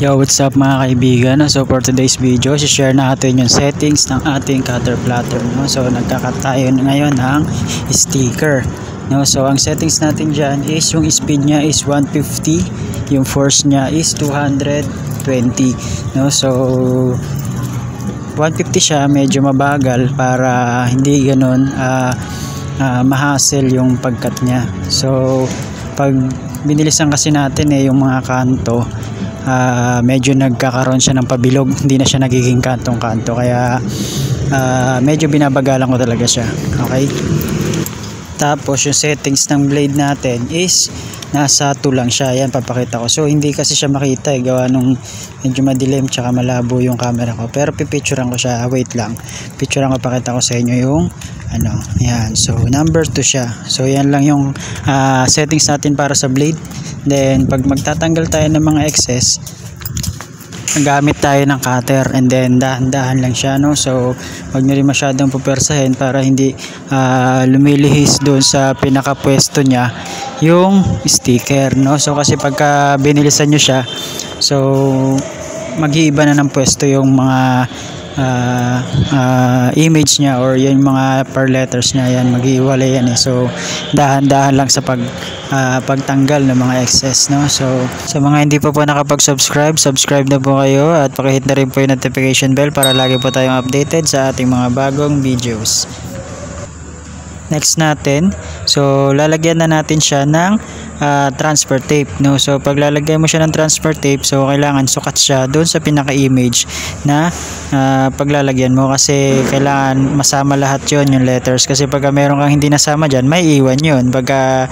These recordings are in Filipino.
Yo, what's up mga kaibigan? So for today's video, share natin yung settings ng ating cutter platter, no? So nagka-cut tayo ngayon ng sticker, no? So ang settings natin dyan is yung speed niya is 150, yung force niya is 220, no? So 150 siya, medyo mabagal para hindi ganun ma-hassle yung pagkat niya. So pag binilisan kasi natin yung mga kanto, medyo nagkakaroon siya ng pabilog, hindi na siya nagiging kantong-kanto, kaya medyo binabagalan ko talaga siya. Okay, tapos yung settings ng blade natin is nasa 2 lang siya. Yan, papakita ko. So hindi kasi siya makita gawa nung medyo madilim tsaka malabo yung camera ko, pero pipicturean ko siya. Wait lang, picturean ko, pakita ko sa inyo yung yan. So number 2 siya. So yan lang yung settings natin para sa blade. Then pag magtatanggal tayo ng mga excess, gamit tayo ng cutter, and then dahan-dahan lang siya, no? So wag niyo rin masyadong pupersahin para hindi lumilihis doon sa pinakapwesto niya yung sticker, no? So kasi pagka binilisan niyo siya, so mag-iiba na ng pwesto yung mga image niya, or yung mga per letters niya, yan mag-iwalay yan so dahan-dahan lang sa pagtanggal ng mga excess, no? So sa mga hindi pa po nakapag-subscribe, subscribe na po kayo at pakihit na rin po yung notification bell para lagi po tayong updated sa ating mga bagong videos. Next natin, so lalagyan na natin siya ng transfer tape, no? So pag lalagyan mo siya ng transfer tape, so kailangan sukat siya doon sa pinaka-image na paglalagyan mo, kasi kailangan masama lahat yon, yung letters, kasi pag meron kang hindi nasama dyan, may iwan yun. Pagka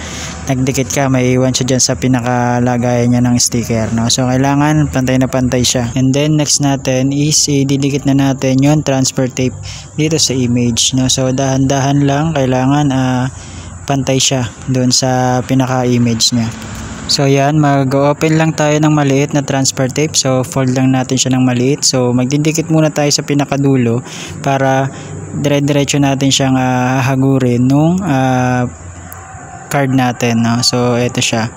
nagdikit ka, may iwan siya dyan sa pinakalagayan niya ng sticker, no? So kailangan pantay na pantay siya. And then next natin is ididikit na natin yung transfer tape dito sa image, no? So dahan-dahan lang, kailangan pantay siya doon sa pinaka-image niya. So yan, mag-open lang tayo ng maliit na transfer tape. So fold lang natin siya ng maliit. So magdidikit muna tayo sa pinakadulo para dire-diretso natin siyang hagurin nung card natin, no? So ito siya.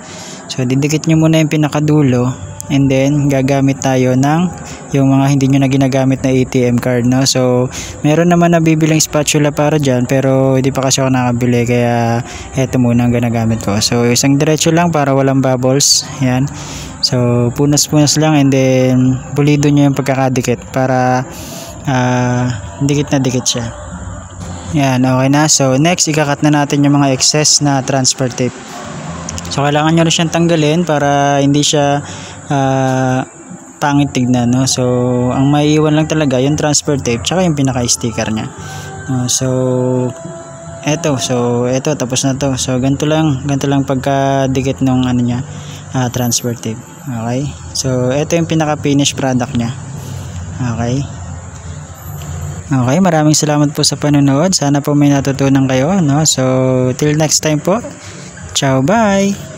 So didikit nyo muna yung pinakadulo, and then gagamit tayo ng yung mga hindi nyo na ginagamit na ATM card, no? So meron naman na bibilang spatula para dyan, pero hindi pa kasi ako nakabili, kaya eto muna ang ginagamit ko. So isang diretso lang para walang bubbles, yan. So punas-punas lang, and then pulido nyo yung pagkakadikit para dikit na dikit siya. Yan, okay na. So next, ikakat na natin yung mga excess na transfer tape. So kailangan nyo rin siyang tanggalin para hindi siya pangit tignan, no? So ang maiiwan lang talaga yung transfer tape tsaka yung pinaka-sticker niya, no? So eto tapos na to. So ganito lang pagkadikit nung niya, transfer tape. Okay, so eto yung pinaka-finish product niya. Okay, maraming salamat po sa panonood. Sana po may natutunan kayo, no? So till next time po, ciao, bye.